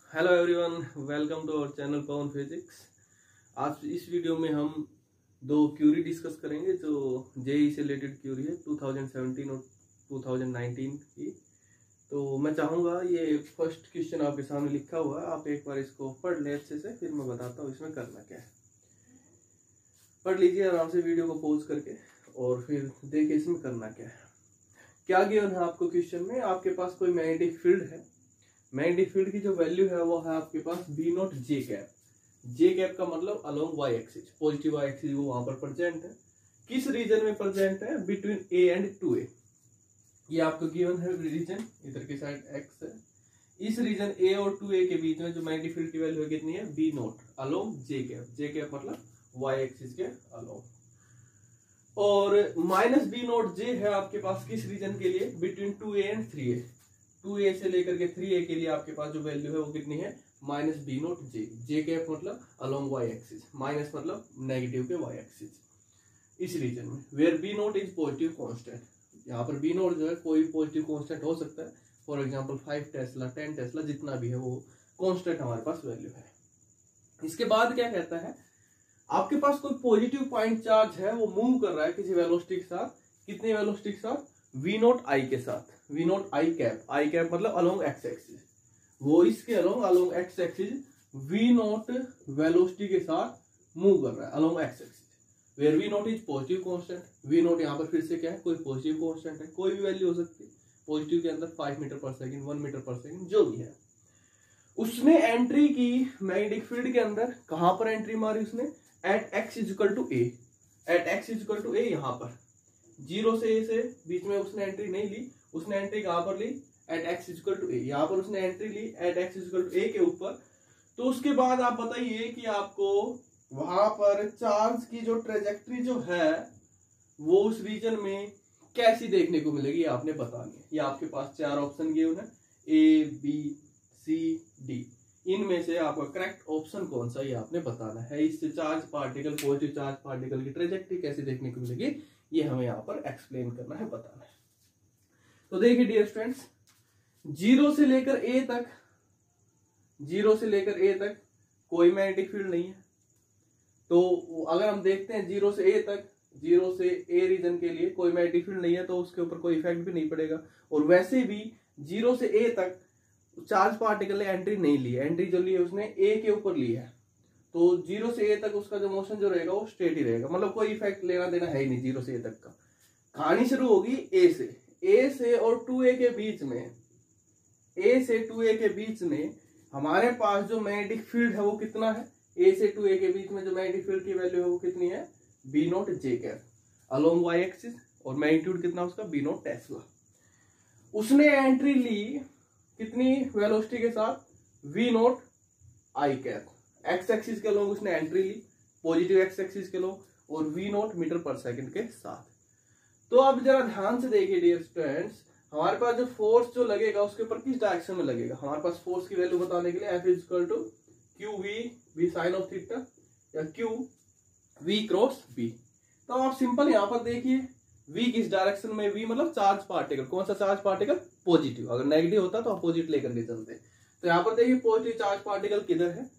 Hello everyone, welcome to our channel Pawan physics. आज इस video में हम दो क्यूरी डिस्कस करेंगे जो जेईई से रिलेटेड क्यूरी है 2017 और 2019 की। तो मैं चाहूँगा ये फर्स्ट क्वेश्चन आपके सामने लिखा हुआ है, आप एक बार इसको पढ़ लें अच्छे से, फिर मैं बताता हूँ इसमें करना क्या है। पढ़ लीजिए आराम से वीडियो को पॉज करके और फिर देखिए इसमें करना क्या है। क्या गिवन है आपको क्वेश्चन में, आपके पास कोई मैग्नेटिक फील्ड है। मैग्नेटिक फील्ड की जो वैल्यू है वो है आपके पास B naught J cap. J cap का मतलब along Y axis, positive Y axis वो वहां पर प्रेजेंट है। किस रीजन में प्रेजेंट है? Between A and 2a। ये आपको गिवन है रीजन, इधर की साइड एक्स है। इस रीजन ए और 2a के बीच में जो मैग्नेटिक फील्ड की वैल्यू है कितनी है? B naught along J cap. J cap मतलब वाई एक्सिस के अलोंग। और माइनस बी नॉट जे है आपके पास किस रीजन के लिए? Between 2a and 3a। 2a से लेकर के 3a के लिए आपके पास जो वैल्यू है वो कितनी है? Minus B naught J. J cap मतलब अलोंग वाई एक्सिस, माइनस मतलब नेगेटिव के वाई एक्सिस। इस रीजन में where B naught is positive constant. यहाँ पर बी नॉट जो है कोई पॉजिटिव कांस्टेंट हो सकता है, फॉर एग्जांपल 5 टेस्ला 10 टेस्ला जितना भी है वो कांस्टेंट हमारे पास वैल्यू है। इसके बाद क्या कहता है, आपके पास कोई पॉजिटिव पॉइंट चार्ज है, वो मूव कर रहा है किसी वेलोसिटी के साथ। कितनी वेलोसिटी के साथ? वी नॉट आई के साथ। V naught I cap, I cap मतलब अलोंग एक्स एक्सिस, वो इसके along X axis V naught velocity के साथ मूव कर रहा है along X axis. Where V naught is positive constant. V naught यहाँ पर फिर से क्या है? कोई पॉजिटिव कांस्टेंट है, कोई भी वैल्यू हो सकती है। पॉजिटिव के अंदर 5 मीटर पर सेकेंड, 1 मीटर पर सेकेंड जो भी है। उसने एंट्री की मैग्नेटिक फील्ड के अंदर। कहां पर एंट्री मारी उसने? At X equal to A. At X equal to A, यहां पर 0 से ए से बीच में उसने एंट्री नहीं ली। उसने एंट्री कहां पर ली? At X equal to A. यहां पर उसने एंट्री ली at X equal to A के ऊपर। तो उसके बाद आप बताइए कि आपको वहां पर चार्ज की जो ट्रेजेक्ट्री जो है वो उस रीजन में कैसी देखने को मिलेगी, आपने बतानी है। ये आपके पास 4 ऑप्शन गिवन है, ए बी सी डी। इनमें से आपका करेक्ट ऑप्शन कौन सा, ये आपने बताना है। इससे charge particle, positive charge particle की ट्रेजेक्ट्री कैसे देखने को मिलेगी, ये हमें यहाँ पर एक्सप्लेन करना है, बताना है। तो देखिए डियर स्टूडेंट्स, 0 से लेकर ए तक, 0 से लेकर ए तक कोई मैग्नेटिक फील्ड नहीं है। तो अगर हम देखते हैं 0 से ए तक, 0 से ए रीजन के लिए कोई मैग्नेटिक फील्ड नहीं है, तो उसके ऊपर कोई इफेक्ट भी नहीं पड़ेगा। और वैसे भी 0 से ए तक चार्ज पार्टिकल ने एंट्री नहीं ली है। एंट्री जो ली है उसने ए के ऊपर ली है। तो 0 से ए तक उसका जो मोशन जो रहेगा वो स्ट्रेट ही रहेगा, मतलब कोई इफेक्ट लेना देना है ही नहीं 0 से ए तक का। कहानी शुरू होगी ए से। ए से और 2a के बीच में, ए से 2a के बीच में हमारे पास जो मैग्नेटिक फील्ड है वो कितना है? ए से 2a के बीच में जो मैग्नेटिक फील्ड की वैल्यू है वो कितनी है? B naught J cap along Y axis. और मैग्नीट्यूड कितना उसका? B naught tesla. उसने एंट्री ली कितनी वेलोसिटी के साथ? V naught I cap. X axis के लोग उसने एंट्री ली, पॉजिटिव एक्स एक्सिस के लोग, और वी नॉट मीटर पर सेकंड के साथ। तो अब जरा ध्यान से देखिए डियर स्टूडेंट्स, हमारे पास जो फोर्स जो लगेगा उसके ऊपर किस डायरेक्शन में लगेगा? हमारे पास फोर्स की वैल्यू बताने के लिए F is equal to Q V sine of theta या क्यू वी क्रॉस बी। तो आप सिंपल यहां पर देखिए, v किस डायरेक्शन में? v मतलब चार्ज पार्टिकल। कौन सा चार्ज पार्टिकल? पॉजिटिव। अगर नेगेटिव होता तो अपोजिट लेकर के चलते। तो यहाँ पर देखिए पॉजिटिव चार्ज पार्टिकल किधर है,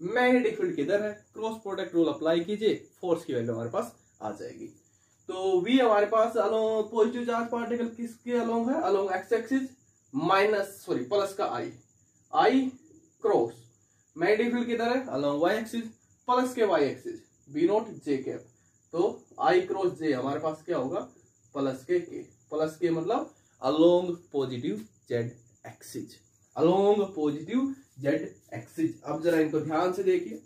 मैग्नेटिक फील्ड किधर है, क्रॉस प्रोडक्ट रूल अप्लाई कीजिए, फोर्स की वैल्यू हमारे पास आ जाएगी। तो v हमारे पास अलोंग पॉजिटिव चार्ज पार्टिकल किसके अलोंग है? अलोंग एक्स एक्सिस प्लस का आई क्रॉस। मैग्नेटिक फील्ड किधर है? अलोंग वाई एक्सिस प्लस के Y axis, B naught J cap. तो आई क्रॉस जे हमारे पास क्या होगा? प्लस के प्लस के मतलब along positive Z axis, along positive Z axis. अब जरा इनको ध्यान से देखिए,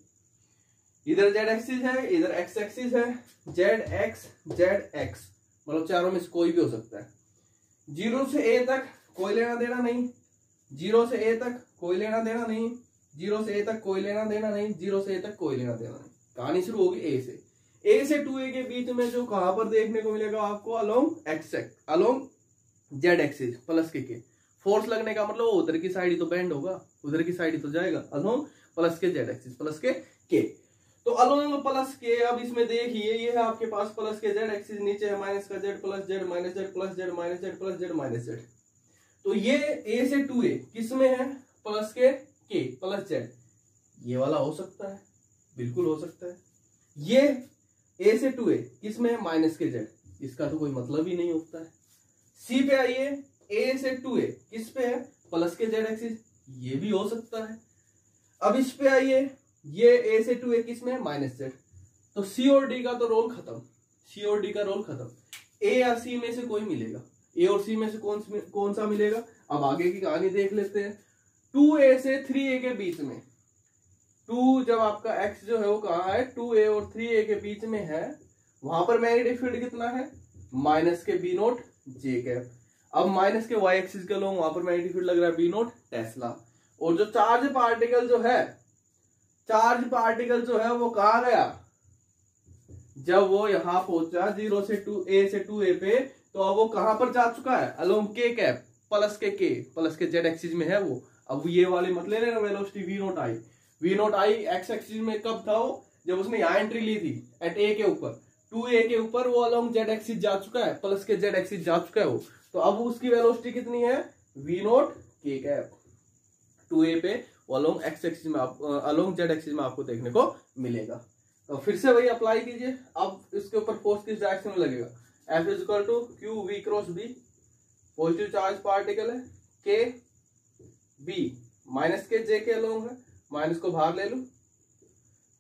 इधर जेड एक्सिस है, इधर एक्स एक्सिस है, जेड एक्स मतलब चारों में से कोई भी हो सकता है। 0 से ए तक कोई लेना देना नहीं, 0 से ए तक कोई लेना देना नहीं, 0 से ए तक कोई लेना देना नहीं, 0 से ए तक कोई लेना देना नहीं। कहानी शुरू होगी ए से। ए से 2a के बीच में जो कहां पर देखने को मिलेगा आपको? अलोंग जेड एक्सिस प्लस के फोर्स लगने का मतलब उधर की साइड ही तो बेंड होगा, उधर की साइड ही तो जाएगा। अलोंग प्लस के जेड एक्सिस प्लस के तो अलोंग प्लस के। अब इसमें देखिए ये है आपके पास प्लस के जेड एक्सिस, नीचे है माइनस का Z plus Z minus Z plus Z minus Z plus Z minus Z. तो ये ए से 2a किस में है? प्लस z, ये वाला हो सकता है, बिल्कुल हो सकता है। ये a से 2a किसमें है, माइनस के z, इसका तो कोई मतलब ही नहीं होता है। c पे आइए, a से 2a किस पे है, प्लस के z एक्सिस, ये भी हो सकता है। अब इस पे आइए, ये a से 2a किस में है, माइनस z, तो c और d का तो रोल खत्म, c और d का रोल खत्म। a या c में से कोई मिलेगा, a और c में से कौन सा मिलेगा। अब आगे की कहानी देख लेते हैं। 2a से 3a के बीच में, 2 जब आपका x जो है वो कहाँ है, 2a और 3a के बीच में है, वहां पर मैग्नेटिक फील्ड कितना है, माइनस के b नोट j कैप। अब माइनस के y एक्सिस के लोग, वहां पर मैग्नेटिक फील्ड लग रहा है b नोट टेस्ला। और जो चार्ज पार्टिकल जो है, चार्ज पार्टिकल जो है वो कहाँ गया, जब वो यहां पहुंचा 0 से 2a से 2a पे, तो अब वो कहां पर जा चुका है, अलोंग k कैप, प्लस के z एक्सिस में है वो। अब ये वाले मत ले लेना वेलोसिटी v नोट आई एक्स एक्सिस में कब था वो, जब उसने यहां एंट्री ली थी एट a के ऊपर, 2a के ऊपर वो अलोंग z एक्सिस जा चुका है, प्लस के z एक्सिस जा चुका है वो। तो अब उसकी वेलोसिटी कितनी है, v note k cap, 2a पे वो अलोंग x एक्सिस में, अलोंग z एक्सिस में आपको देखने को मिलेगा। तो फिर से वही अप्लाई कीजिए। अब इसके ऊपर फोर्स किस डायरेक्शन में लगेगा, F is equal to Q V cross B, positive charge particle है, के बी माइनस के जे के अलोंग है, माइनस को बाहर ले लो,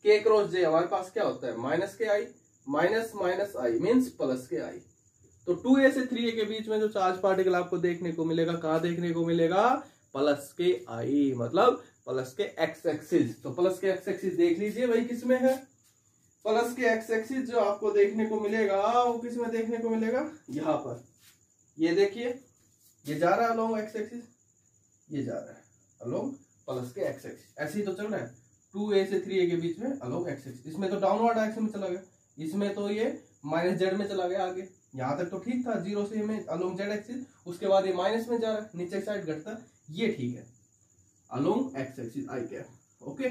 के क्रॉस जे हमारे पास क्या होता है, माइनस के I, minus minus I means plus के आई। तो 2a से 3a के बीच में जो चार्ज पार्टिकल आपको देखने को मिलेगा, कहां देखने को मिलेगा, प्लस के आई, मतलब प्लस के एक्स एक्सिस। तो प्लस के एक्स एक्सिस देख लीजिए वही किसमें है, प्लस के एक्स एक्सिस जो आपको देखने को मिलेगा वो किस में देखने को मिलेगा, यहां पर। ये देखिए, ये जा रहा है अलोंग एक्स एक्सिस, ये जा रहा है अलोंग प्लस के एक्स एक्सिस, ऐसे ही तो चल रहा है 2a से 3a के बीच में अलोंग एक्स एक्सिस। इसमें तो डाउनवर्ड डायरेक्शन में चला गया, इसमें तो ये माइनस जेड में चला गया आगे। यहां तक तो ठीक था, 0 से में अलोंग जेड एक्सिस, उसके बाद ये माइनस में जा रहा है, नीचे की साइड घटता, ये ठीक है अलोंग एक्स एक्सिस आई कैप। ओके,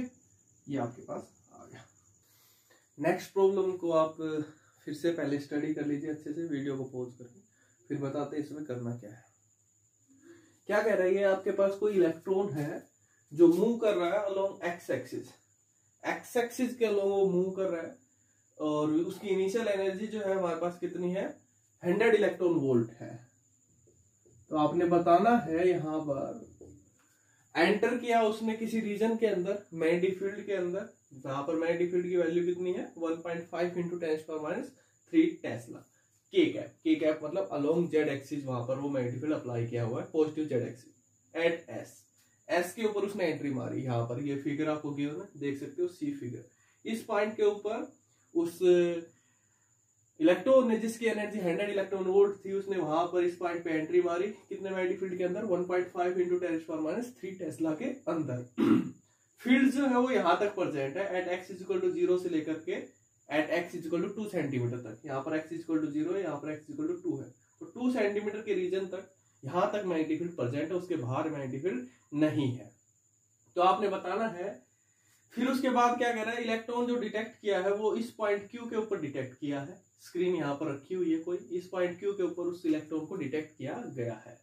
ये आपके पास आ गया। नेक्स्ट प्रॉब्लम को आप फिर से पहले स्टडी कर लीजिए अच्छे से, वीडियो को पॉज करके, फिर बताते हैं इसमें करना क्या है। क्या कह रहा है, ये आपके पास कोई इलेक्ट्रॉन है जो मूव कर रहा है along X axis, x axis के अलोंग वो मूव कर रहा है, और उसकी इनिशियल एनर्जी जो है हमारे पास कितनी है, 100 इलेक्ट्रॉन वोल्ट है। तो आपने बताना है यहां पर एंटर किया उसने किसी रीजन के अंदर, मैग्नेटिक फील्ड के अंदर, जहां पर मैग्नेटिक फील्ड की वैल्यू कितनी है 1.5 इंटू 10⁻³ टेस्ला, के कैप मतलब अलोंग जेड एक्सिस, वहां पर वो मैग्नेटिक फील्ड अप्लाई किया हुआ है, positive Z axis at S के ऊपर उसने एंट्री मारी। यहाँ पर ये फिगर आपको गिवन है, देख सकते हो सी फिगर। इस पॉइंट के ऊपर उस इलेक्ट्रॉन ने जिसकी एनर्जी 100 इलेक्ट्रॉन वोल्ट थी, उसने वहां पर इस पॉइंट पे एंट्री मारी, कितने मैग्नेटिक फील्ड के अंदर 1.5 इंटू 10⁻³ टेस्ला के अंदर। फील्ड जो है वो यहां तक प्रेजेंट है at X is equal to 0 से लेकर के at X is equal to 2 centimetre तक। यहाँ पर एक्स इज इक्वल टू 0 है, यहाँ पर एक्स इज इक्वल टू 2 है, तो 2 सेंटीमीटर के रीजन तक यहां तक मैग्नेटिक फील्ड प्रेजेंट है, उसके बाहर मैग्नेटिक फील्ड नहीं है। तो आपने बताना है। फिर उसके बाद क्या कह रहा है, इलेक्ट्रॉन जो डिटेक्ट किया है वो इस पॉइंट क्यू के ऊपर डिटेक्ट किया है, स्क्रीन यहाँ पर रखी हुई है कोई, इस पॉइंट क्यू के ऊपर उस इलेक्ट्रॉन को डिटेक्ट किया गया है,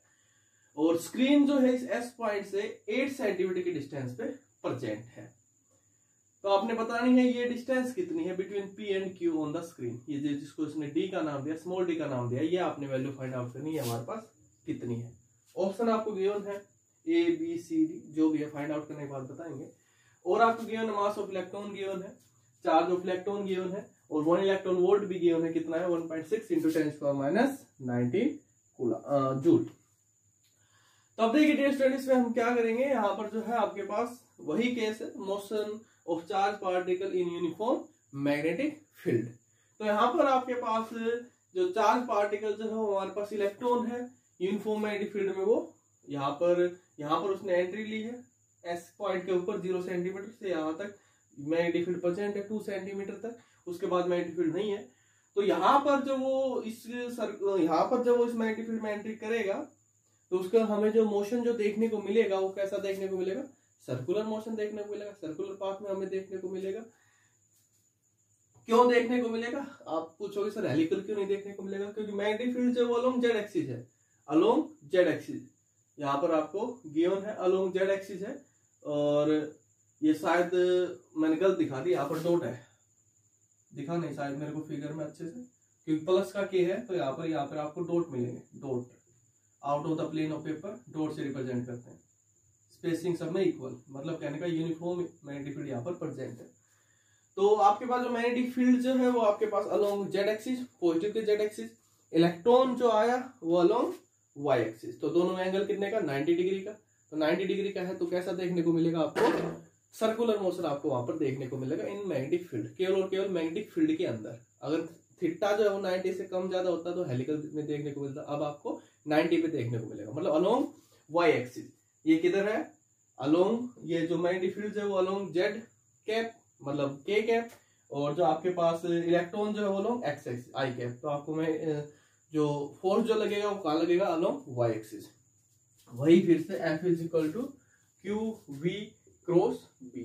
और स्क्रीन जो है इस एस पॉइंट से 8 सेंटीमीटर की डिस्टेंस पे प्रेजेंट है। तो आपने बतानी है ये डिस्टेंस कितनी है between P and Q on the screen, ये जिसको इसने डी का नाम दिया, स्मॉल डी का नाम दिया, ये आपने वैल्यू फाइंड आउट करनी है हमारे पास कितनी है। ऑप्शन आपको गिवन है ए बी सी डी, जो भी है फाइंड आउट करने के बाद बताएंगे। और आपको given mass of electron given है, चार्ज ऑफ इलेक्ट्रॉन गिवन है, और 1 इलेक्ट्रॉन वोल्ट भी गिवन है, कितना है 1.6 इंटू 10⁻19 जूल। तो अब देखिए डियर स्टूडेंट्स में हम क्या करेंगे, यहाँ पर जो है आपके पास वही केस है, motion of charge particle in uniform magnetic field. तो यहाँ पर आपके पास जो चार्ज पार्टिकल जो है हमारे पास इलेक्ट्रॉन है यूनिफॉर्म मैग्नेटिक फील्ड में, वो यहाँ पर उसने एंट्री ली है एस पॉइंट के ऊपर 0 सेंटीमीटर से यहाँ तक मैग्नेटिक फील्ड प्रेजेंट है 2 सेंटीमीटर तक, उसके बाद मैग्नेटिक फील्ड नहीं है। तो यहाँ पर जब वो इस मैग्नेटिक फील्ड में एंट्री करेगा, तो उसका हमें जो मोशन जो देखने को मिलेगा वो कैसा देखने को मिलेगा, सर्कुलर मोशन देखने को मिलेगा, सर्कुलर पाथ में हमें देखने को मिलेगा। क्यों देखने को मिलेगा, आप पूछोगे सर हेलिकल क्यों नहीं देखने को मिलेगा, क्योंकि मैग्नेटिक फील्ड जो अलोंग जेड एक्सिस है, अलोंग जेड एक्सिस यहाँ पर आपको गिवन है अलोंग जेड एक्सिस है, और ये शायद मैंने गलत दिखा दी, यहाँ पर डॉट है, दिखा नहीं शायद मेरे को फिगर में अच्छे से, क्योंकि प्लस का के है तो यहाँ पर आपको डॉट मिलेंगे, dot out of the plane of paper, dot से रिप्रेजेंट करते हैं। स्पेसिंग सब में इक्वल, मतलब कहने का यूनिफॉर्म मैग्नेटिक फील्ड यहाँ पर प्रेजेंट है। तो आपके पास जो मैग्नेटिक फील्ड जो है वो आपके पास अलोंग जेड एक्सिस, पॉजिटिव के जेड एक्सिस, इलेक्ट्रॉन जो आया वो अलोंग वाई एक्सिस। तो दोनों एंगल कितने का, 90 डिग्री का। तो 90 डिग्री का है तो कैसा देखने को मिलेगा आपको, सर्कुलर मोशन आपको वहां पर देखने को मिलेगा इन मैग्नेटिक फील्ड, केवल और केवल मैग्नेटिक फील्ड के अंदर। अगर थीटा जो है वो 90 से कम ज्यादा होता तो हेलिकल में देखने को मिलता, अब आपको 90 पे देखने को मिलेगा, मतलब अलोंग वाई एक्सिस। ये किधर है, अलोंग, ये जो मैग्नेटिक फील्ड है वो अलोंग जेड कैप, मतलब के कैप, और जो आपके पास इलेक्ट्रॉन जो है वो अलोंग एक्स एक्सिस आई कैप। तो आपको मैं जो फोर्स जो लगेगा वो कहाँ लगेगा, अलोंग वाई एक्सिस। वही फिर से F is equal to Q V cross B,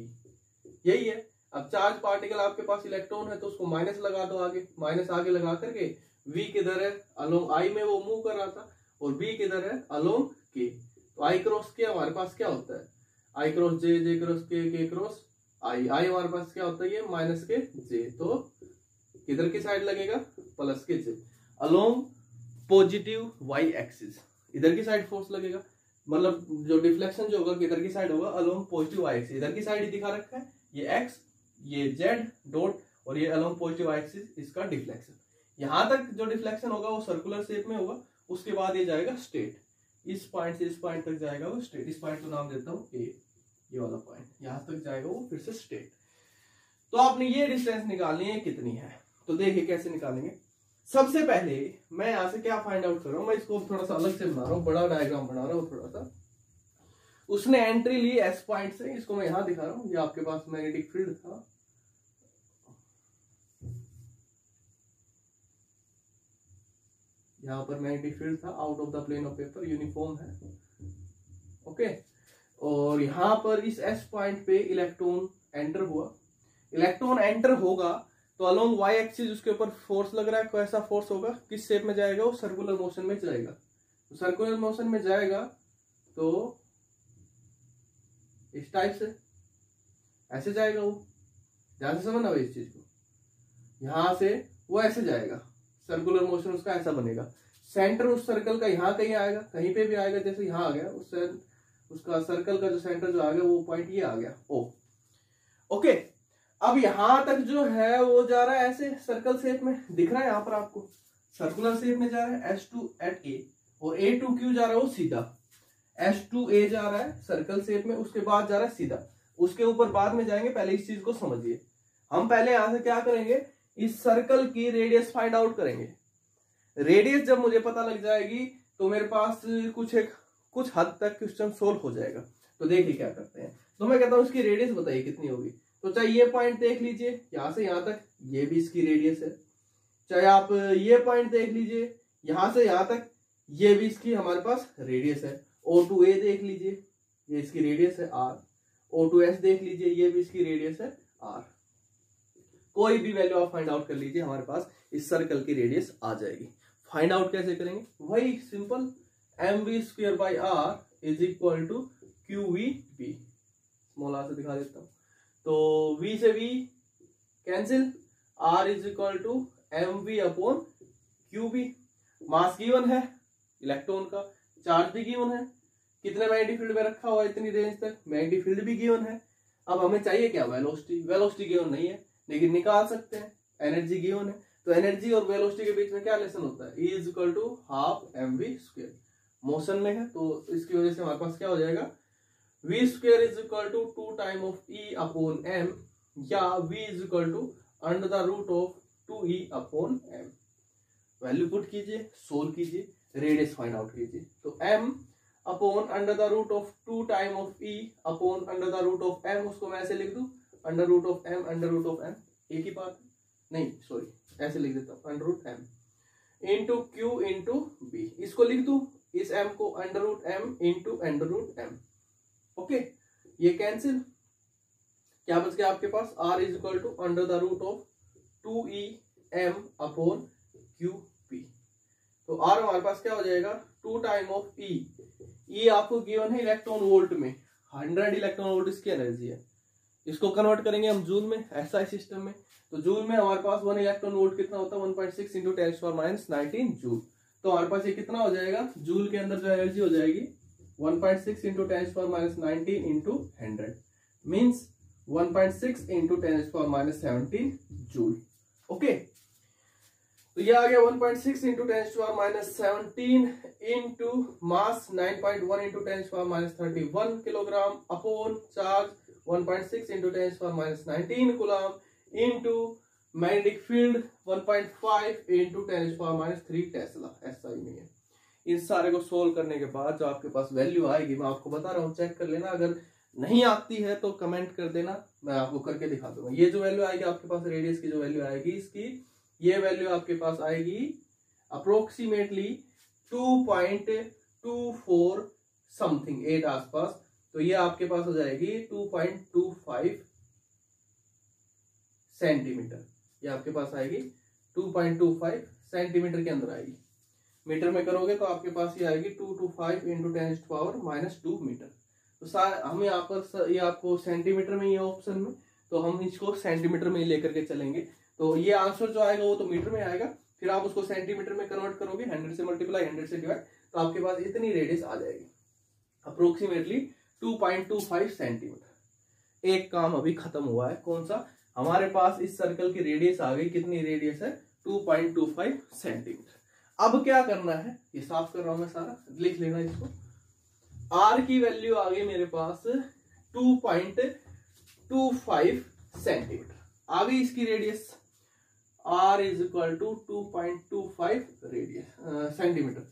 यही है। अब चार्ज पार्टिकल आपके पास इलेक्ट्रॉन है तो उसको माइनस लगा दो आगे, माइनस आगे लगा करके V किधर है, अलोंग आई में वो मूव कर रहा था, और B किधर है, अलोंग के। तो आई क्रॉस के हमारे पास क्या होता है, आई क्रॉस जे, जे क्रॉस के क्रॉस आई, आई हमारे पास क्या होता है, ये माइनस के जे, तो किधर की साइड लगेगा, प्लस के जे, अलोंग पॉजिटिव वाई एक्सिस, इधर की साइड फोर्स लगेगा, मतलब जो डिफ्लेक्शन जो होगा किधर की साइड होगा, अलोंग पॉजिटिव वाई एक्सिस। इधर की साइड ही दिखा रखा है, ये एक्स, ये जेड डॉट, और ये अलोंग पॉजिटिव वाई एक्सिस, इसका डिफ्लेक्शन। यहां तक जो डिफ्लेक्शन होगा वो सर्कुलर शेप में होगा, उसके बाद ये जाएगा स्ट्रेट, इस पॉइंट से इस पॉइंट तक जाएगा वो स्ट्रेट। इस पॉइंट को नाम देता हूँ ए, ये वाला पॉइंट यहां तक जाएगा वो फिर से स्ट्रेट। तो आपने ये डिस्टेंस निकालनी है कितनी है, तो देखिए कैसे निकालेंगे। सबसे पहले मैं यहां से क्या फाइंड आउट कर रहा हूं, मैं इसको थोड़ा सा अलग से बना रहा हूं, बड़ा डायग्राम बना रहा हूं थोड़ा सा। उसने एंट्री ली एस पॉइंट से, इसको मैं यहां दिखा रहा हूं, ये आपके पास मैग्नेटिक फील्ड था, यहां पर मैग्नेटिक फील्ड था, out of the plane of paper, uniform है, ओके। और यहां पर इस एस पॉइंट पे इलेक्ट्रॉन एंटर हुआ, इलेक्ट्रॉन एंटर होगा तो अलोंग वाई एक्सिस उसके ऊपर फोर्स लग रहा है, कैसा फोर्स होगा, किस शेप में जाएगा, वो सर्कुलर मोशन में जाएगा। तो सर्कुलर मोशन में जाएगा तो इस टाइप से ऐसे जाएगा, वो ध्यान से समझना भाई इस चीज को, यहां से वो ऐसे जाएगा, सर्कुलर मोशन उसका ऐसा बनेगा। सेंटर उस सर्कल का यहाँ कहीं आएगा, कहीं पे भी आएगा, जैसे यहाँ आ गया, उसका सर्कल का जो सेंटर जो आ गया वो पॉइंट ये आ गया ओ, ओके। अब यहां तक जो है वो जा रहा है ऐसे सर्कल शेप में, दिख रहा है यहाँ पर आपको, सर्कुलर शेप में जा रहा है S2 at A, और A to Q जा रहा है वो सीधा, S2 A जा रहा है सर्कल शेप में, उसके बाद जा रहा है सीधा, उसके ऊपर बाद में जाएंगे, पहले इस चीज को समझिए। हम पहले यहां से क्या करेंगे, इस सर्कल की रेडियस फाइंड आउट करेंगे। रेडियस जब मुझे पता लग जाएगी तो मेरे पास कुछ हद तक क्वेश्चन सोल्व हो जाएगा। तो देखिए क्या करते हैं, तो मैं कहता हूं इसकी रेडियस बताइए कितनी होगी। तो चाहे ये पॉइंट देख लीजिए यहां से यहां तक, ये भी इसकी रेडियस है। चाहे आप ये पॉइंट देख लीजिए यहां से यहां तक, ये भी इसकी हमारे पास रेडियस है। O2A देख लीजिए, ये इसकी रेडियस है R। O2S देख लीजिए, ये भी इसकी रेडियस है R। कोई भी वैल्यू आप फाइंड आउट कर लीजिए, हमारे पास इस सर्कल की रेडियस आ जाएगी। फाइंड आउट कैसे करेंगे, वही simple, mv²/r is equal to QVB। Small r से दिखा देता हूं, तो v से v cancel, r is equal to mv/qb। Mass given है इलेक्ट्रॉन का, चार्ज भी गिवन है, कितने मैग्नेटिक फील्ड में रखा हुआ है इतनी रेंज तक, मैग्नेटिक फील्ड भी गिवन है। अब हमें चाहिए क्या, वेलोसिटी। वेलोसिटी गिवन नहीं है लेकिन निकाल सकते हैं, एनर्जी गिवन है। तो एनर्जी और वेलोसिटी के बीच में क्या रिलेशन होता है, E is equal to half mv²। Motion में है तो इसकी वजह से हमारे पास क्या हो जाएगा, v² is equal to 2 time of E/m, या v is equal to under the root of 2E/m। Value put कीजिए, सोल्व कीजिए, रेडियस फाइंड आउट कीजिए। तो m upon under the root of 2 time of E upon under the root of m, उसको मैं ऐसे लिख दूं, under root of m under root of m, एक ही बात नहीं, सॉरी ऐसे लिख देता हूं, under root m into q into b। इसको लिख दूं, इस m को under root m into under root m, okay. ये कैंसिल, क्या बच गया आपके पास, r is equal to under the root of 2E/m upon QP। तो r हमारे पास क्या हो जाएगा, 2 टाइम ऑफ E आपको गिवन है इलेक्ट्रॉन वोल्ट में, 100 इलेक्ट्रॉन वोल्ट इसकी एनर्जी है, इसको कन्वर्ट करेंगे हम जूल में, SI सिस्टम में। तो जूल में हमारे पास 1 इलेक्ट्रॉन वोल्ट कितना होता है, 1.6 इंटू 10⁻⁹ जूल। तो हमारे पास ये कितना हो जाएगा, जूल के अंदर जो एनर्जी हो जाएगी 1.6 into 10⁻⁹ into 100 means 1.6 into 10⁻17 joule. Okay, तो ये आ गया 1.6 into 10⁻17 into mass 9.1 into 10⁻31 kilogram upon charge 1.6 into 10⁻19 coulomb into magnetic field 1.5 into 10⁻3 Tesla. SI में है। इन सारे को सोल्व करने के बाद जो आपके पास वैल्यू आएगी, मैं आपको बता रहा हूँ, चेक कर लेना। अगर नहीं आती है तो कमेंट कर देना, मैं आपको करके दिखा दूंगा। ये जो वैल्यू आएगी आपके पास, रेडियस की जो वैल्यू आएगी इसकी, ये वैल्यू आपके पास आएगी अप्रोक्सीमेटली 2.24 समथिंग 8 आसपास। तो ये आपके पास हो जाएगी 2.25 सेंटीमीटर। ये आपके पास आएगी 2.25 सेंटीमीटर के अंदर आएगी। मीटर में करोगे तो आपके पास ये आएगी 225 इंटू 10⁻⁻2 मीटर। तो हम यहाँ पर ये आपको सेंटीमीटर में, ये ऑप्शन में, तो हम इसको सेंटीमीटर में ही लेकर के चलेंगे। तो ये आंसर जो आएगा वो तो मीटर में आएगा, फिर आप उसको सेंटीमीटर में कन्वर्ट करोगे, 100 से मल्टीप्लाई 100 से डिवाइड, तो आपके पास इतनी रेडियस आ जाएगी अप्रोक्सीमेटली 2.25 सेंटीमीटर। एक काम अभी खत्म हुआ है, कौन सा, हमारे पास इस सर्कल की रेडियस आ गई, कितनी रेडियस है 2.25 सेंटीमीटर। अब क्या करना है, ये साफ कर रहा हूं मैं सारा, लिख लेना इसको। R की वैल्यू आ गई मेरे पास 2.25 सेंटीमीटर आ गई इसकी radius. R is equal to 2.25 radius centimetre,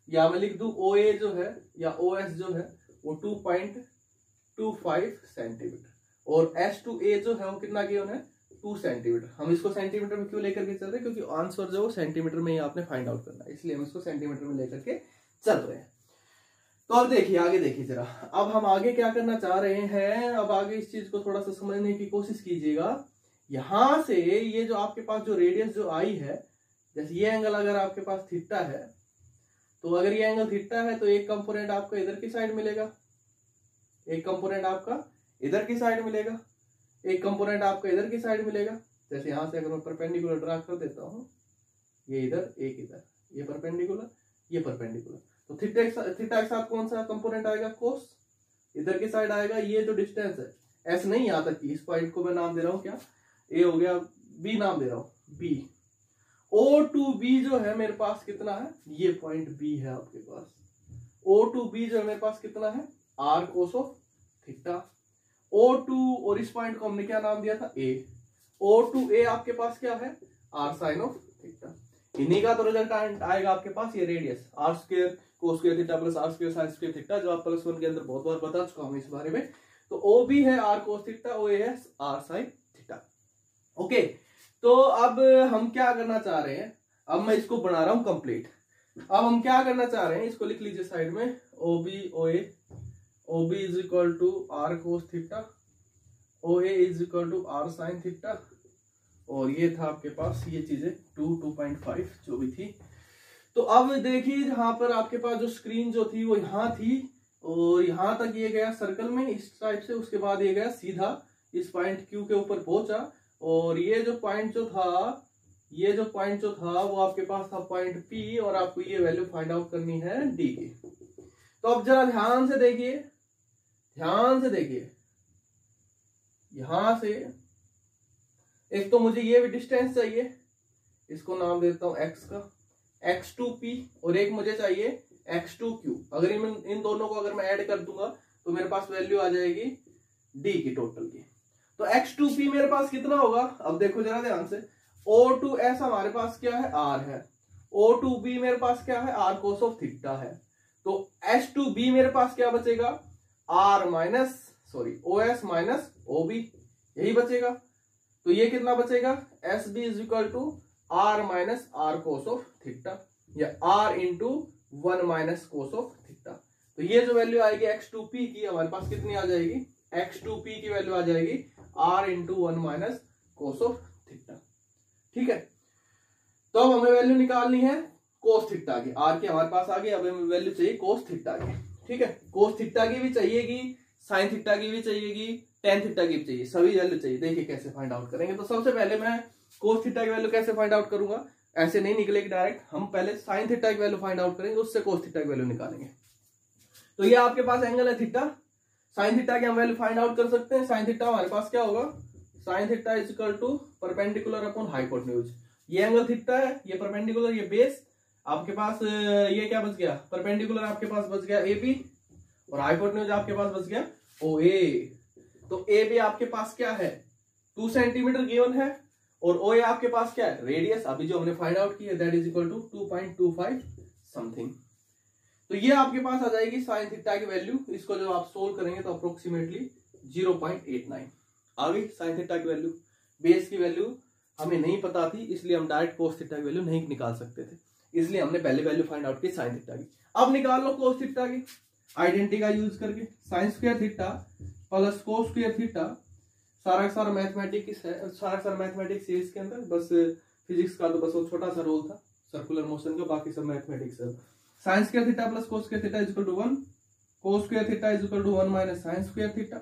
या मैं लिख दूं OA जो है या OS जो है वो 2.25 सेंटीमीटर, और S2A जो है वो कितना गिवन है 2 सेंटीमीटर। हम इसको सेंटीमीटर में क्यों लेकर के चल रहे हैं, क्योंकि आंसर जो है सेंटीमीटर में ही आपने फाइंड आउट करना है, इसलिए हम इसको सेंटीमीटर में लेकर के चल रहे हैं। तो अब देखिए, आगे देखिए जरा, अब हम आगे क्या करना चाह रहे हैं। अब आगे इस चीज को थोड़ा सा समझने की कोशिश कीजिएगा। यहां से ये जो आपके पास जो रेडियस जो आई है, जैसे ये एंगल अगर आपके पास थीटा है, तो अगर ये एंगल थीटा है तो एक कंपोनेंट आपका इधर की साइड मिलेगा, एक कंपोनेंट आपका इधर की साइड मिलेगा, एक कंपोनेंट आपका इधर की साइड मिलेगा। जैसे यहां से अगर मैं परपेंडिकुलर ड्रा कर देता हूं, ये इधर, एक इधर, ये परपेंडिकुलर, ये परपेंडिकुलर, तो थीटा के साथ कौन सा कंपोनेंट आएगा, कोस, इधर की साइड आएगा। ये जो डिस्टेंस है, एस नहीं यहाँ तक की, इस पॉइंट को मैं नाम दे रहा हूँ क्या, ए हो गया, बी नाम दे रहा हूँ, बी। O to B जो है मेरे पास कितना है, ये पॉइंट B है आपके पास। O to B जो है मेरे पास कितना है, R cos of theta. O to, और इस पॉइंट को हमने क्या नाम दिया था, A। O to A आपके पास क्या है, R sin ऑफ थीटा। इन्हीं का तो रिजल्ट आएगा आपके पास, ये radius R square cos square theta plus R square sin square theta, जो आप +1 के अंदर बहुत बार बता चुका हूं इस बारे में। तो OB है R cos थीटा, OA है R sin थीटा। ओके, तो अब हम क्या करना चाह रहे हैं, अब मैं इसको बना रहा हूं कंप्लीट। अब हम क्या करना चाह रहे हैं, इसको लिख लीजिए साइड में, OB OA, OB is equal to R cos theta, OA is equal to R sin theta, और ये था आपके पास ये चीजें 2.5 जो भी थी। तो अब देखिए, जहां पर आपके पास जो स्क्रीन जो थी वो यहाँ थी, और यहां तक ये गया सर्कल में इस टाइप से, उसके बाद ये गया सीधा इस पॉइंट Q के ऊपर पहुंचा, और ये जो पॉइंट जो था, ये जो पॉइंट जो था वो आपके पास था पॉइंट P, और आपको ये वैल्यू फाइंड आउट करनी है D की। तो अब जरा ध्यान से देखिए, ध्यान से देखिए, यहां से एक तो मुझे ये भी डिस्टेंस चाहिए, इसको नाम देता हूं x का, x2P, और एक मुझे चाहिए x2Q। अगर इन दोनों को अगर मैं ऐड कर दूंगा तो मेरे पास वैल्यू आ जाएगी D की टोटल की। तो x2P मेरे पास कितना होगा, अब देखो जरा ध्यान से, O2S हमारे पास क्या है, R है, O2B मेरे पास क्या है, R cos ऑफ थीटा है। तो S2B मेरे पास क्या बचेगा, OS माइनस OB, यही बचेगा। तो ये कितना बचेगा, SB is equal to R minus R cos of theta, या R into 1 minus cos of theta. तो ये जो वैल्यू आएगी x2P की, हमारे पास कितनी आ जाएगी, x2P की वैल्यू आ जाएगी R into 1 minus cos of theta. ठीक है, तो अब हमें वैल्यू निकालनी है cos थीटा की। R की हमारे पास आ गई, अब हमें वैल्यू चाहिए cos थीटा की। ठीक है, cos थीटा की भी चाहिएगी, sin थीटा की भी चाहिएगी, टेन थीटा की चाहिए, सभी वैल्यू चाहिए। देखिए कैसे फाइंड आउट करेंगे। तो सबसे पहले मैं कोस थीटा की वैल्यू कैसे फाइंड आउट करूंगा, ऐसे नहीं निकलेगी डायरेक्ट, हम पहले साइन थीटा की वैल्यू फाइंड आउट करेंगे, उससे कोस थीटा की वैल्यू निकालेंगे। तो ये आपके पास एंगल है थीटा, साइन थीटा की हम वैल्यू फाइंड आउट कर सकते हैं। साइन थीटा हमारे पास क्या होगा, sine theta is equal to perpendicular upon hypotenuse. ये एंगल थीटा है, ये परपेंडिकुलर, ये बेस आपके पास, ये क्या बच गया, परपेंडिकुलर आपके पास बच गया ए बी, और हाइपोटेन्यूज आपके पास बच गया ओ ए। तो ए बी आपके पास क्या है, 2 सेंटीमीटर गिवन है, और ओ ए आपके पास क्या है, रेडियस, अभी जो हमने फाइंड आउट की है, that is equal to 2.25 something. तो ये आपके पास आ जाएगी साइन थीटा की वैल्यू। इसको जब आप सोल्व करेंगे तो अप्रोक्सीमेटली 0.89 आ गई साइन थीटा की वैल्यू। बेस की वैल्यू हमें नहीं पता थी, इसलिए हम डायरेक्ट कोस थीटा की वैल्यू नहीं निकाल सकते थे, इसलिए हमने पहले वैल्यू फाइंड आउट की साइन थीटा की। अब निकाल लो कोस थीटा की आइडेंटिटी का यूज करके, sign square theta plus cos square theta. सारा का सारा मैथमेटिक्स है, सारा का सारा मैथमेटिक्स है इसके अंदर, बस फिजिक्स का तो बस वो छोटा सा रोल था सर्कुलर मोशन का, बाकी सब मैथमेटिक्स है। Sine square theta plus cos square theta is equal to 1, cos square theta is equal to 1 minus sine square theta,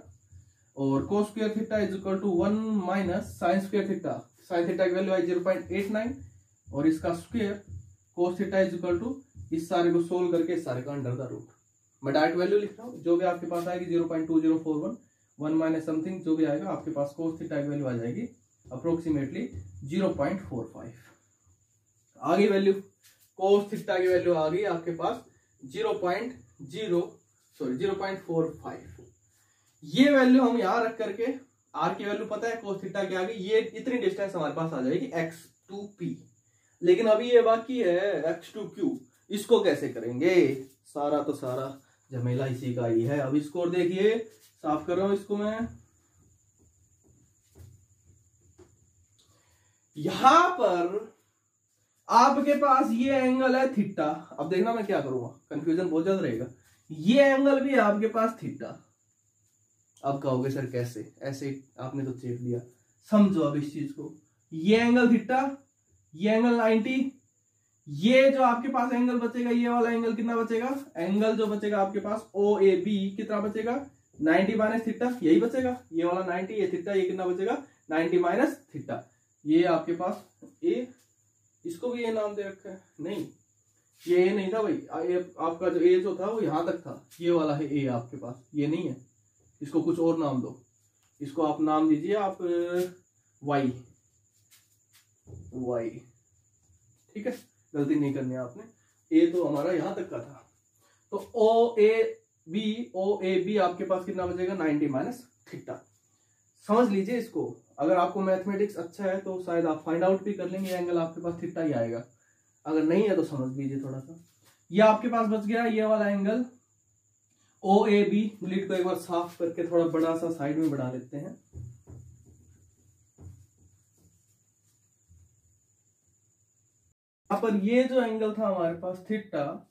और cos square theta is equal to 1 minus sine square theta. Sine theta की value आई 0.89, और इसका square cos theta is equal to, इस सारे को solve करके इस सारे का अंडर द रूट। मैं डायरेक्ट वैल्यू लिख रहा हूँ, जो भी आपके पास आएगी 0.2041, 1 माइनस समथिंग जो भी आएगा आपके पास कोस थीटा की वैल्यू आ जाएगी अप्रोक्सीमेटली 0.45। आ गई वैल्यू, कोस थीटा की वैल्यू आ गई आपके पास 0.45। ये वैल्यू हम यहां रख करके, आर की वैल्यू पता है, कोस थीटा की आ गई, ये इतनी डिस्टेंस हमारे पास आ जाएगी x2p। लेकिन अभी ये बाकी है x2q, इसको कैसे करेंगे, सारा तो सारा झमेला इसी का ही है। अब इसको और देखिए, साफ कर रहा हूं इसको मैं। यहां पर आपके पास ये एंगल है थीटा। अब देखना मैं क्या करूंगा, कंफ्यूजन बहुत ज्यादा रहेगा। ये एंगल भी है आपके पास थीटा। अब कहोगे सर कैसे, ऐसे आपने तो चेक दिया, समझो अब इस चीज को। ये एंगल थीटा, ये एंगल 90, ये जो आपके पास एंगल बचेगा, ये वाला एंगल कितना बचेगा, एंगल जो बचेगा आपके पास ओ ए बी कितना बचेगा, 90 माइनस थीटा, यही बचेगा। ये वाला 90, ये थीटा, ये कितना बचेगा 90 माइनस थीटा। ये आपके पास ए, इसको भी ये नाम दे रखा है, नहीं ये ए नहीं था भाई, आपका जो ए जो था वो यहां तक था, ये वाला है ए आपके पास, ये नहीं है, इसको कुछ और नाम दो, इसको आप नाम दीजिए आप वाई, वाई, ठीक है, गलती नहीं करनी है आपने। ए तो हमारा यहां तक का था, तो ओ ए बी आपके पास कितना बचेगा 90 माइनस थीटा। समझ लीजिए इसको, अगर आपको मैथमेटिक्स अच्छा है तो शायद आप फाइंड आउट भी कर लेंगे, एंगल आपके पास थीटा ही आएगा। अगर नहीं है तो समझ लीजिए थोड़ा सा। ये आपके पास बच गया ये वाला एंगल ओ ए बी। ग्लिड को एक बार साफ करके थोड़ा बड़ा सा साइड में बढ़ा लेते हैं। यहां पर ये जो एंगल था हमारे पास थीटा,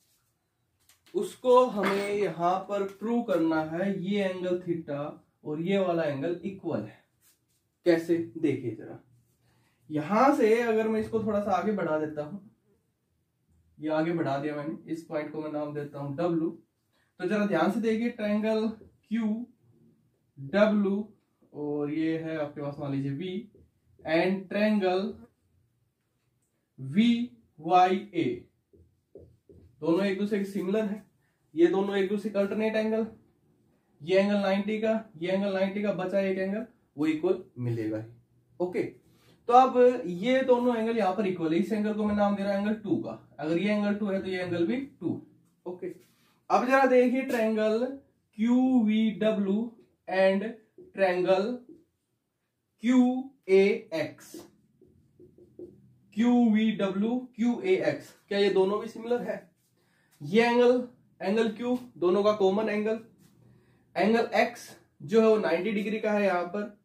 उसको हमें यहां पर प्रूव करना है, ये एंगल थीटा और ये वाला एंगल इक्वल है। कैसे, देखिए जरा, यहां से अगर मैं इसको थोड़ा सा आगे बढ़ा देता हूं, ये आगे बढ़ा दिया मैंने, इस पॉइंट को मैं नाम देता हूं W। तो जरा ध्यान से देखिए, ट्रायंगल Q W, और ये है आपके पास मान लीजिए V, एंड ट्रायंगल VYA, दोनों एक दूसरे के सिमिलर है। ये दोनों एक दूसरे का अल्टरनेट एंगल, ये एंगल 90 का, ये एंगल 90 का, बचा एक एंगल, वो इक्वल मिलेगा ही। ओके, तो अब ये दोनों एंगल यहाँ पर इक्वल है, इस एंगल को मैं नाम दे रहा हूं एंगल 2 का। अगर ये एंगल 2 है तो ये एंगल भी 2। ओके, अब जरा देखिए triangle QVW and triangle QAX, QVW QAX, क्या ये दोनों भी सिमिलर है? ये एंगल Q दोनों का कॉमन एंगल, एंगल X जो है वो 90 डिग्री का है यहाँ पर,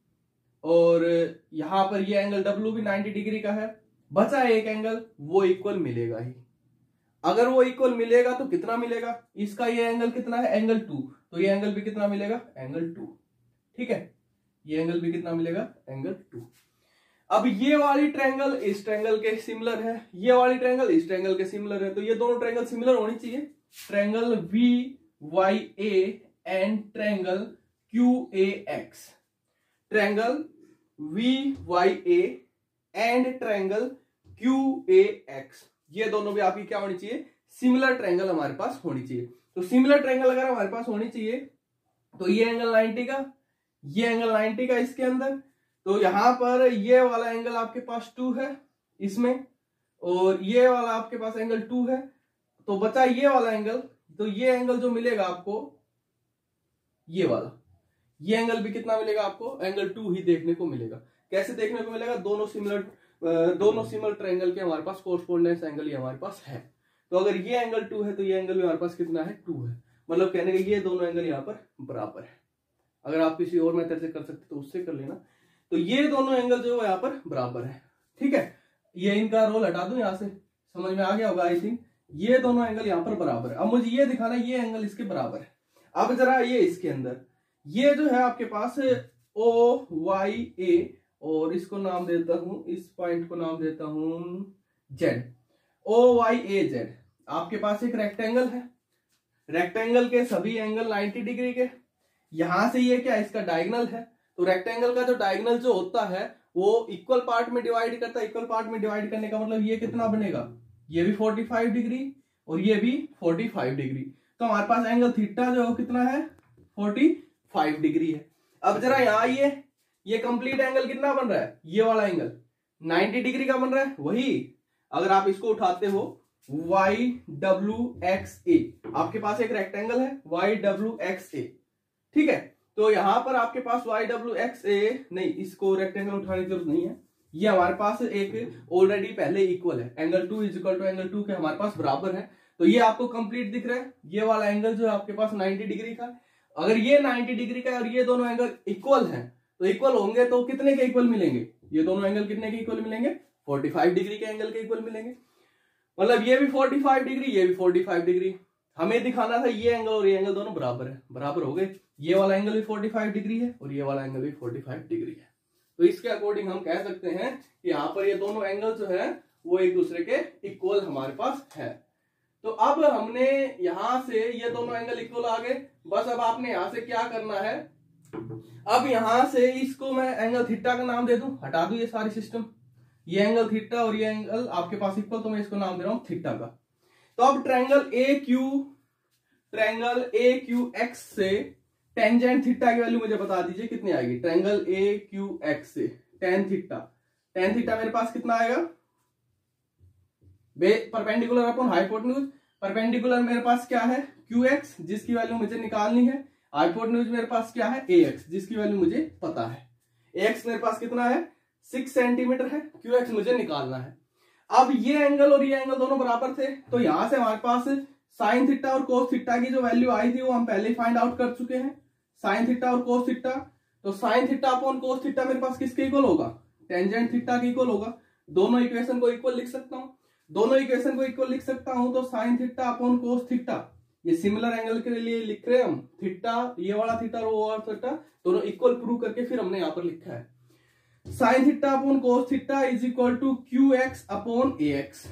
और यहां पर ये एंगल W भी 90 डिग्री का है। बचा एक एंगल, वो इक्वल मिलेगा ही। अगर वो इक्वल मिलेगा तो कितना मिलेगा, इसका ये एंगल कितना है, एंगल 2, तो ये एंगल भी कितना मिलेगा, एंगल 2। ठीक है, ये एंगल भी कितना मिलेगा, एंगल 2। अब ये वाली ट्रायंगल इस ट्रायंगल के सिमिलर है, ये वाली ट्रायंगल इस ट्रायंगल के सिमिलर है, तो ये दोनों ट्रायंगल सिमिलर होनी चाहिए। Triangle VYA and triangle QAX, triangle VYA and triangle QAX, ये दोनों भी आपकी क्या होनी चाहिए, सिमिलर ट्रायंगल हमारे पास होनी चाहिए। तो सिमिलर ट्रायंगल अगर हमारे पास होनी चाहिए तो ये एंगल 90 का, ये एंगल 90 का इसके अंदर, तो यहां पर ये वाला एंगल आपके पास 2 है इसमें, और ये वाला आपके पास एंगल 2 है, तो बचा ये वाला एंगल। तो ये एंगल जो मिलेगा आपको, ये वाला, ये एंगल भी कितना मिलेगा आपको, एंगल 2 ही देखने को मिलेगा। कैसे देखने को मिलेगा, दोनों सिमिलर ट्रायंगल के हमारे पास कोरस्पोंडेंस एंगल ही हमारे पास है। तो अगर ये एंगल 2 है तो ये एंगल भी हमारे पास कितना है, 2 है, मतलब कहने का ये दोनों एंगल यहाँ पर बराबर है। अगर आप किसी और मेथड से कर सकते तो उससे कर लेना। तो ये दोनों एंगल जो है यहाँ पर बराबर है, ठीक है। ये इनका रोल हटा दूं, यहां से समझ में आ गया होगा आई थिंक। ये दोनों एंगल यहाँ पर बराबर है। अब मुझे ये दिखाना ये एंगल इसके बराबर है। अब जरा ये इसके अंदर ये जो है आपके पास OYA, और इसको नाम देता हूं, इस पॉइंट को नाम देता हूं Z, OYAZ। आपके पास एक रेक्टेंगल है, रेक्टेंगल के सभी एंगल 90 डिग्री के, यहां से ये क्या इसका डायगोनल है। तो रेक्टेंगल का जो डायगोनल जो होता है वो इक्वल पार्ट में डिवाइड करता है। इक्वल पार्ट में डिवाइड करने का मतलब ये कितना बनेगा, ये भी 45 डिग्री और ये भी 45 डिग्री। तो हमारे पास एंगल थीटा जो है कितना है, 45 डिग्री है। अब जरा यहाँ ये कंप्लीट एंगल कितना बन रहा है, ये वाला एंगल 90 डिग्री का बन रहा है। वही अगर आप इसको उठाते हो YWXA, आपके पास एक रेक्टेंगल है YWXA, ठीक है। तो यहां पर आपके पास YWXA नहीं, इसको रेक्टेंगल उठाने की जरूरत नहीं है, ये हमारे पास एक ऑलरेडी पहले इक्वल है, एंगल 2 इक्वल टू एंगल 2 के हमारे पास बराबर है। तो ये आपको कंप्लीट दिख रहा है, ये वाला एंगल जो है आपके पास 90 डिग्री का। अगर ये 90 डिग्री का और ये दोनों एंगल इक्वल हैं, तो इक्वल होंगे तो कितने के इक्वल मिलेंगे, ये दोनों एंगल कितने के इक्वल मिलेंगे, 45 डिग्री के एंगल के इक्वल मिलेंगे। मतलब ये भी 45 डिग्री, ये भी 45 डिग्री। हमें दिखाना था ये एंगल और ये एंगल दोनों बराबर है, बराबर हो गए। ये वाला एंगल भी 45 डिग्री है और ये वाला एंगल भी 45 डिग्री है। तो इसके अकॉर्डिंग हम कह सकते हैं कि यहाँ पर ये दोनों एंगल जो है वो एक दूसरे के इक्वल हमारे पास है। तो अब हमने यहां से ये दोनों एंगल इक्वल आ गए। बस अब आपने यहां से क्या करना है, अब यहां से इसको मैं एंगल थीटा का नाम दे दूं, हटा दूं ये सारी सिस्टम, ये एंगल थीटा और ये एंगल आपके पास इक्वल, तो मैं इसको नाम दे रहा हूं थीटा का। तो अब ट्रायंगल AQX से टेंजेंट थीटा की वैल्यू मुझे बता दीजिए कितनी आएगी। ट्रायंगल AQX से टेन थीटा मेरे पास कितना आएगा, परपेंडिकुलर अपॉन हाइपोटेन्यूज। परपेंडिकुलर मेरे पास क्या है QX, जिसकी वैल्यू मुझे निकालनी है। हाइपोटेन्यूज मेरे पास क्या है AX, जिसकी वैल्यू मुझे पता है। AX मेरे पास कितना है 6 सेंटीमीटर है, QX मुझे निकालना है। अब ये एंगल और ये एंगल दोनों बराबर थे, तो यहां से हमारे पास साइन थीटा और कोस थीटा की जो वैल्यू आई थी वो हम पहले ही फाइंड आउट कर चुके हैं, साइन थीटा और कोस थीटा। तो sign theta upon cos theta मेरे पास किसके इक्वल होगा, टेंजेंट थीटा के इक्वल होगा। दोनों इक्वेशन को इक्वल लिख सकता हूं, तो sign theta upon cos theta, ये सिमिलर एंगल के लिए लिख रहे हैं हम, थीटा ये वाला थीटा और वो वाला थीटा दोनों इक्वल प्रूव करके फिर हमने यहां पर लिखा है sine theta upon cos theta is equal to QX upon AX।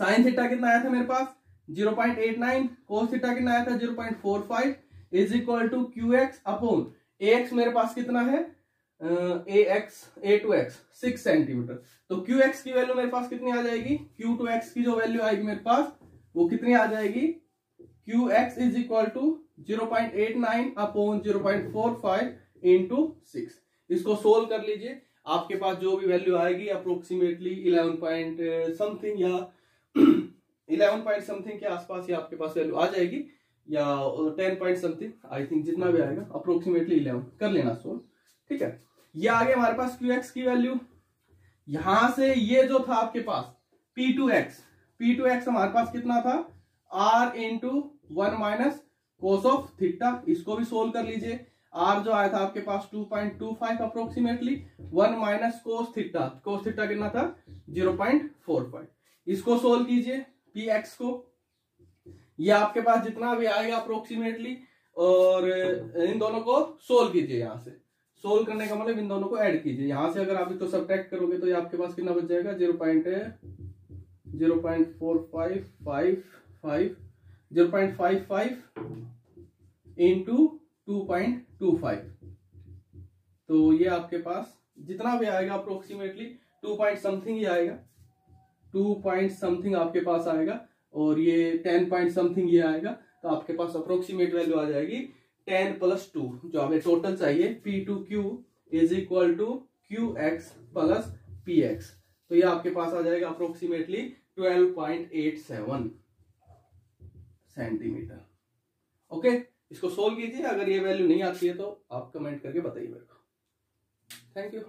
Sine theta कितना आया था मेरे पास 0.89, कोस थीटा कितना आया था 0.45 is equal to QX upon AX मेरे पास कितना है A2X 6 सेंटीमीटर। तो QX की वैल्यू मेरे पास कितनी आ जाएगी, Q2X की जो वैल्यू आएगी मेरे पास वो कितनी आ जाएगी, QX is equal to 0.89 upon 0.45 into 6। इसको सोल्व कर लीजिए, आपके पास जो भी वैल्यू आएगी अप्रोक्सीमेटली 11 पॉइंट समथिंग या 11 पॉइंट समथिंग के आसपास ही आपके पास वैल्यू आ जाएगी, या 10 पॉइंट समथिंग, आई थिंक जितना भी आएगा अप्रोक्सीमेटली 11 कर लेना सोल्व, ठीक है। ये आगे हमारे पास QX की वैल्यू, यहां से ये जो था आपके पास P2X हमारे पास कितना था R into 1 minus cos of theta. इसको भी सोल्व कर लीजिए। R जो आया था आपके पास 2.25 अप्रोक्सीमेटली, 1 माइनस कोस थीटा कितना था 0.45। इसको सोल्व कीजिए PX को, ये आपके पास जितना भी आएगा अप्रोक्सीमेटली, और इन दोनों को सोल्व कीजिए। यहां से सोल्व करने का मतलब इन दोनों को ऐड कीजिए। यहां से अगर आप इसको सब्ट्रैक्ट करोगे तो ये आपके पास कितना बच जाएगा 0.55 इंटू 2.25, तो ये आपके पास जितना भी आएगा अप्रोक्सीमेटली 2 पॉइंट समथिंग ही आएगा, 2 पॉइंट समथिंग आपके पास आएगा, और ये 10 पॉइंट समथिंग ये आएगा। तो आपके पास अप्रोक्सीमेट वैल्यू आ जाएगी 10 + 2, जो हमें टोटल चाहिए P2Q is equal to QX plus PX। तो ये आपके पास आ जाएगा अप्रोक्सीमेटली 12.87 सेंटीमीटर। ओके, इसको सोल्व कीजिए। अगर ये वैल्यू नहीं आती है तो आप कमेंट करके बताइए मेरे को। Thank you.